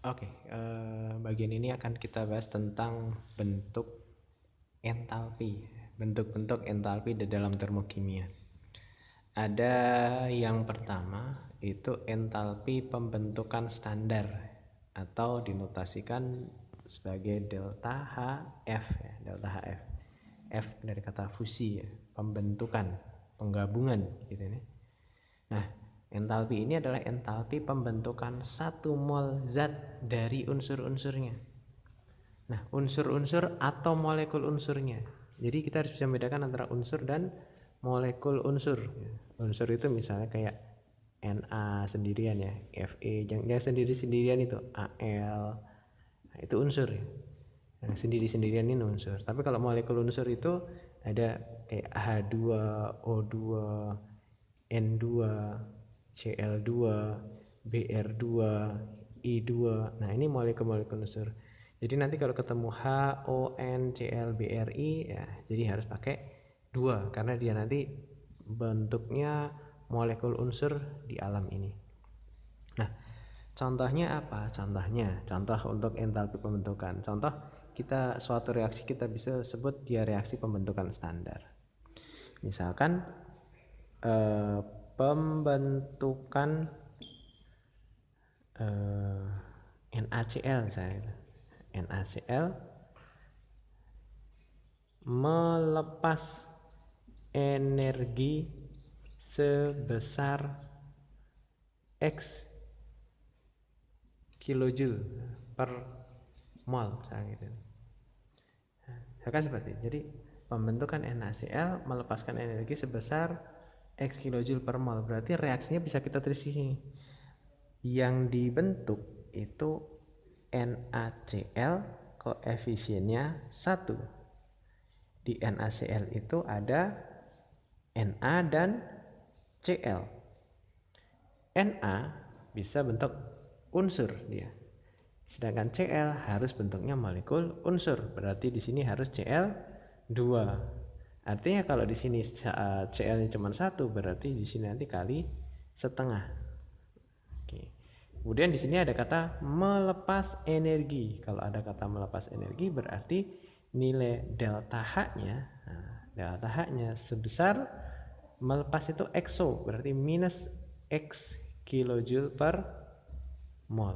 Oke, bagian ini akan kita bahas tentang bentuk entalpi, bentuk-bentuk entalpi di dalam termokimia. Ada yang pertama itu entalpi pembentukan standar atau dinotasikan sebagai delta HF ya, delta HF. F dari kata fusi ya, pembentukan, penggabungan gitu ya. Nah, entalpi ini adalah entalpi pembentukan 1 mol zat dari unsur-unsurnya. Nah, unsur-unsur atau molekul unsurnya. Jadi kita harus bisa membedakan antara unsur dan molekul unsur. Unsur itu misalnya kayak Na sendirian ya, Fe, jangan sendiri-sendirian itu, Al. Nah, itu unsur ya. Nah, sendiri-sendirian ini unsur. Tapi kalau molekul unsur itu ada kayak H2, O2, N2, Cl2, Br2, I2. Nah, ini molekul-molekul unsur. Jadi nanti kalau ketemu H, O, N, Cl, Bri ya, jadi harus pakai 2 karena dia nanti bentuknya molekul unsur di alam ini. Nah, contohnya apa? Contoh untuk entalpi pembentukan. Contoh kita suatu reaksi kita bisa sebut dia reaksi pembentukan standar. Misalkan pembentukan NaCl saya. NaCl melepas energi sebesar X kilojoule per mol misalnya gitu. Misalkan seperti itu. Jadi pembentukan NaCl melepaskan energi sebesar X kilojoule per mol. Berarti reaksinya bisa kita tulis di sini. Yang dibentuk itu NaCl koefisiennya 1. Di NaCl itu ada Na dan Cl. Na bisa bentuk unsur dia. Sedangkan Cl harus bentuknya molekul unsur. Berarti di sini harus Cl2. Artinya kalau di sini Cl-nya cuma 1, berarti di sini nanti kali setengah. Oke. Kemudian di sini ada kata melepas energi. Kalau ada kata melepas energi berarti nilai delta H-nya, delta H-nya sebesar melepas itu exo, berarti minus X kilojoule per mol.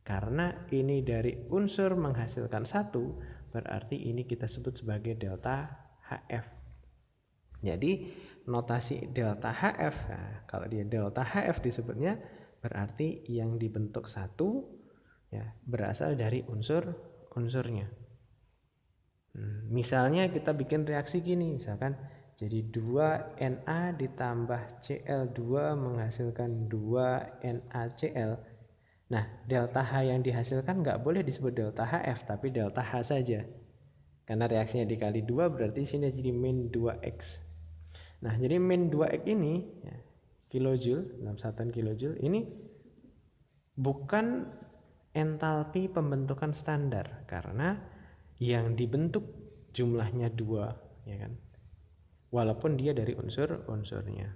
Karena ini dari unsur menghasilkan 1, berarti ini kita sebut sebagai delta HF. Jadi notasi delta HF, nah, kalau dia delta HF disebutnya berarti yang dibentuk 1 ya berasal dari unsur-unsurnya. Misalnya kita bikin reaksi gini, misalkan jadi 2Na ditambah Cl2 menghasilkan 2NaCl. Nah, delta H yang dihasilkan nggak boleh disebut delta HF, tapi delta H saja. Karena reaksinya dikali 2 berarti sini jadi min 2X. Nah, jadi min 2X ini ya, kilojoule, dalam satuan kilojoule ini bukan entalpi pembentukan standar karena yang dibentuk jumlahnya 2 ya kan. Walaupun dia dari unsur-unsurnya.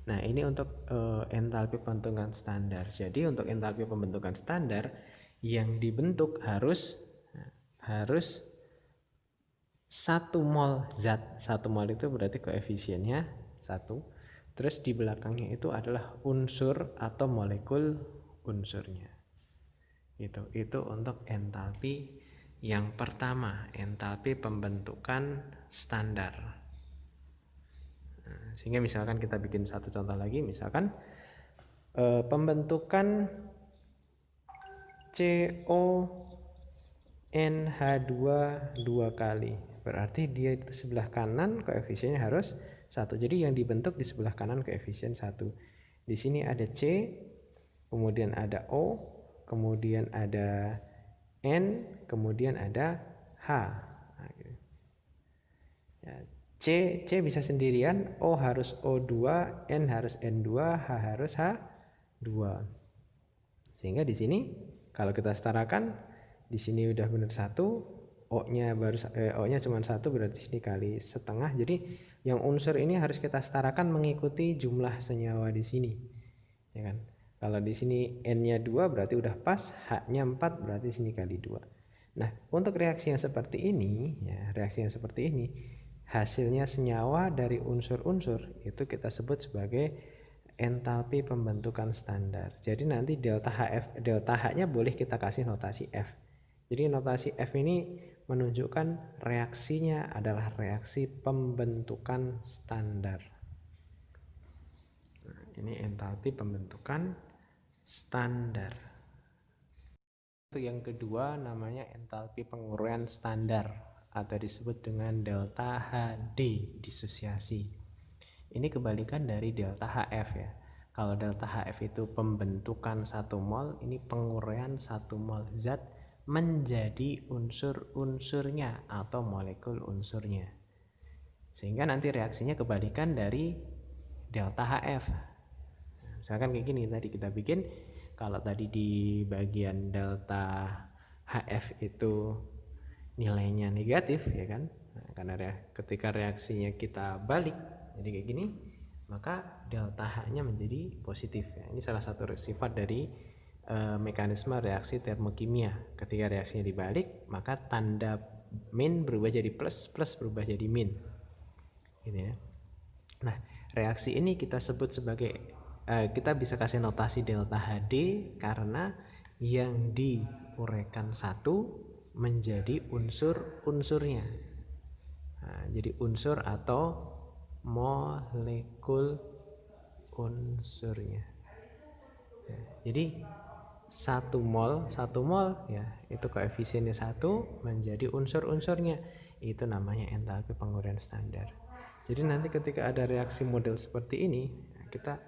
Nah, ini untuk entalpi pembentukan standar. Jadi untuk entalpi pembentukan standar yang dibentuk harus 1 mol zat. 1 mol itu berarti koefisiennya 1. Terus di belakangnya itu adalah unsur atau molekul unsurnya. Itu untuk entalpi yang pertama, entalpi pembentukan standar. Sehingga misalkan kita bikin satu contoh lagi, misalkan pembentukan CONH2 2 kali, berarti dia itu sebelah kanan koefisiennya harus 1. Jadi yang dibentuk di sebelah kanan koefisien 1. Di sini ada C, kemudian ada O, kemudian ada N, kemudian ada H. Nah, gitu. Ya, C bisa sendirian, O harus O2, N harus N2, H harus H2. Sehingga di sini kalau kita setarakan, di sini udah benar 1, O-nya O-nya cuma 1, berarti sini kali setengah. Jadi yang unsur ini harus kita setarakan mengikuti jumlah senyawa di sini, ya kan? Kalau di sini N-nya 2 berarti udah pas, H-nya 4 berarti sini kali 2. Nah, untuk reaksi yang seperti ini, ya, reaksi yang seperti ini, hasilnya senyawa dari unsur-unsur itu kita sebut sebagai entalpi pembentukan standar. Jadi nanti delta H-nya boleh kita kasih notasi F. Jadi notasi F ini menunjukkan reaksinya adalah reaksi pembentukan standar. Nah, ini entalpi pembentukan standar. Yang kedua namanya entalpi penguraian standar atau disebut dengan delta HD, disosiasi. Ini kebalikan dari delta HF ya. Kalau delta HF itu pembentukan 1 mol, ini penguraian 1 mol zat menjadi unsur-unsurnya atau molekul unsurnya. Sehingga nanti reaksinya kebalikan dari delta HF. Misalkan kayak gini, tadi kita bikin, kalau tadi di bagian delta HF itu nilainya negatif, ya kan? Nah, karena ketika reaksinya kita balik jadi kayak gini, maka delta H-nya menjadi positif ya. Ini salah satu sifat dari mekanisme reaksi termokimia. Ketika reaksinya dibalik, maka tanda min berubah jadi plus, plus berubah jadi min, gitu ya. Nah, reaksi ini kita sebut sebagai kita bisa kasih notasi delta HD karena yang diuraikan 1 menjadi unsur-unsurnya. Nah, jadi unsur atau molekul unsurnya. Ya, jadi 1 mol ya, itu koefisiennya 1 menjadi unsur-unsurnya. Itu namanya entalpi penguraian standar. Jadi nanti ketika ada reaksi model seperti ini, kita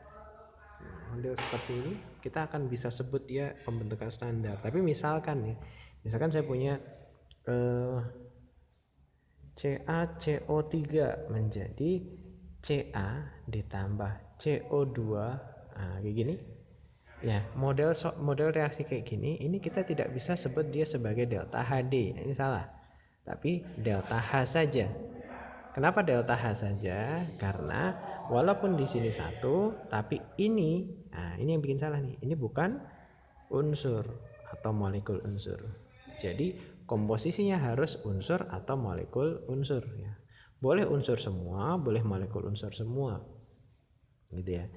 akan bisa sebut dia pembentukan standar. Tapi misalkan saya punya CaCO3 menjadi Ca ditambah CO2, kayak gini. Ya, model reaksi kayak gini, ini kita tidak bisa sebut dia sebagai delta HD. Ini salah. Tapi delta H saja. Kenapa delta H saja? Karena walaupun di sini 1, tapi ini yang bikin salah nih. Ini bukan unsur atau molekul unsur. Jadi komposisinya harus unsur atau molekul unsur ya. Boleh unsur semua, boleh molekul unsur semua. Gitu ya.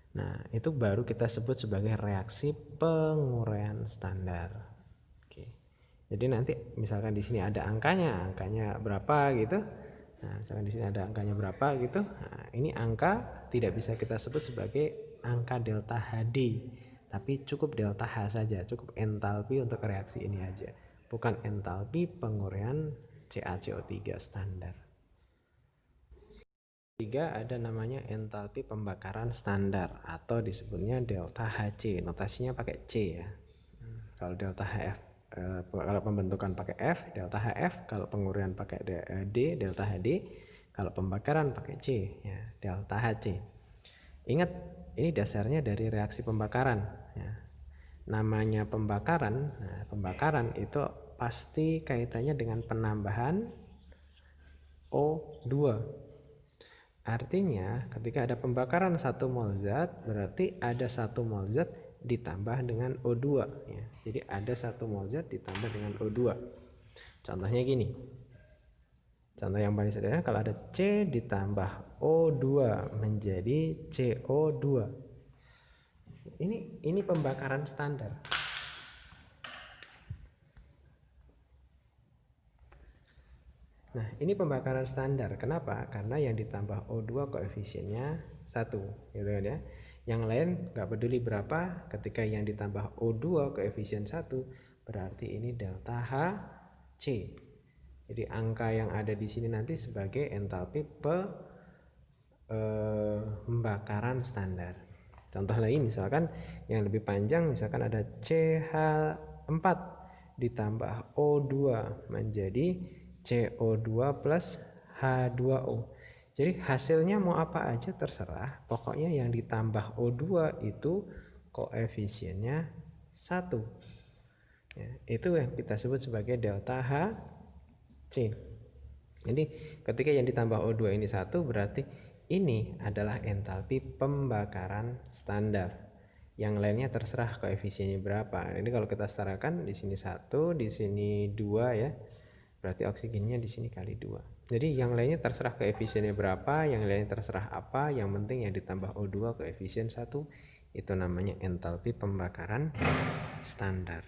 Nah, itu baru kita sebut sebagai reaksi penguraian standar. Oke. Jadi nanti misalkan di sini ada angkanya berapa gitu. Nah, misalkan di sini ada angkanya berapa gitu. Nah, ini angka tidak bisa kita sebut sebagai angka delta HD, tapi cukup delta H saja, cukup entalpi untuk reaksi ini aja. Bukan entalpi penguraian CaCO3 standar. 3 ada namanya entalpi pembakaran standar atau disebutnya delta Hc. Notasinya pakai C ya. Kalau delta Hf, kalau pembentukan pakai F, delta Hf. Kalau penguraian pakai D, delta Hd. Kalau pembakaran pakai C ya, delta Hc. Ingat, ini dasarnya dari reaksi pembakaran ya. Namanya pembakaran. Nah, pembakaran itu pasti kaitannya dengan penambahan O2. Artinya ketika ada pembakaran 1 mol zat, berarti ada 1 mol zat ditambah dengan O2 ya. Jadi ada 1 mol zat ditambah dengan O2. Contohnya gini. Contoh yang paling sederhana, kalau ada C ditambah O2 menjadi CO2. Ini pembakaran standar. Nah, ini pembakaran standar. Kenapa? Karena yang ditambah O2 koefisiennya 1, gitu kan ya. Yang lain nggak peduli berapa, ketika yang ditambah O2 koefisien 1, berarti ini delta Hc. Jadi angka yang ada di sini nanti sebagai entalpi pembakaran standar. Contoh lain misalkan yang lebih panjang, misalkan ada CH4 ditambah O2 menjadi CO2 plus H2O. Jadi hasilnya mau apa aja terserah, pokoknya yang ditambah O2 itu koefisiennya 1 ya, itu yang kita sebut sebagai delta Hc. C. Jadi ketika yang ditambah O2 ini 1, berarti ini adalah entalpi pembakaran standar. Yang lainnya terserah koefisiennya berapa. Ini kalau kita setarakan, di sini 1, di sini 2 ya. Berarti oksigennya di sini kali 2. Jadi yang lainnya terserah koefisiennya berapa, yang lainnya terserah apa, yang penting yang ditambah O2 koefisien 1, itu namanya entalpi pembakaran standar.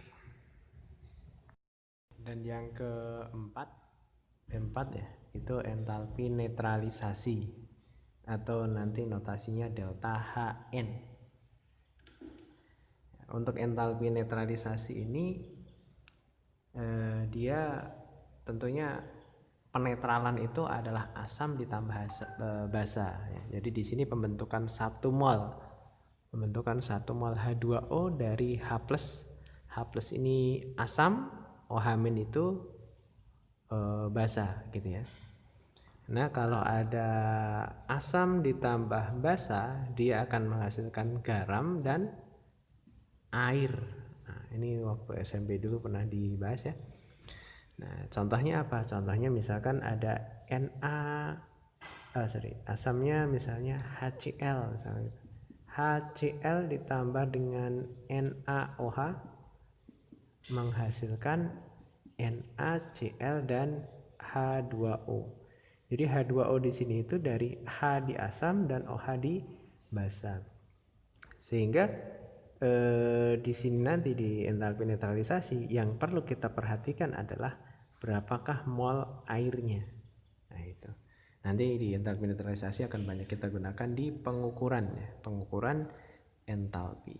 Dan yang keempat ya, itu entalpi netralisasi atau nanti notasinya delta HN. Untuk entalpi netralisasi ini dia tentunya penetralan itu adalah asam ditambah basa ya. Jadi di sini pembentukan 1 mol H2O dari H+. H+ ini asam, OH- itu basa gitu ya. Nah, kalau ada asam ditambah basa, dia akan menghasilkan garam dan air. Nah, ini waktu SMP dulu pernah dibahas ya. Nah, contohnya apa? Contohnya misalkan ada asamnya misalnya HCl misalnya. HCl ditambah dengan NaOH menghasilkan NaCl dan H2O. Jadi H2O di sini itu dari H di asam dan OH di basa. Sehingga di sini nanti di entalpi netralisasi yang perlu kita perhatikan adalah berapakah mol airnya. Nah, itu. Nanti di entalpi netralisasi akan banyak kita gunakan di pengukuran ya, pengukuran entalpi.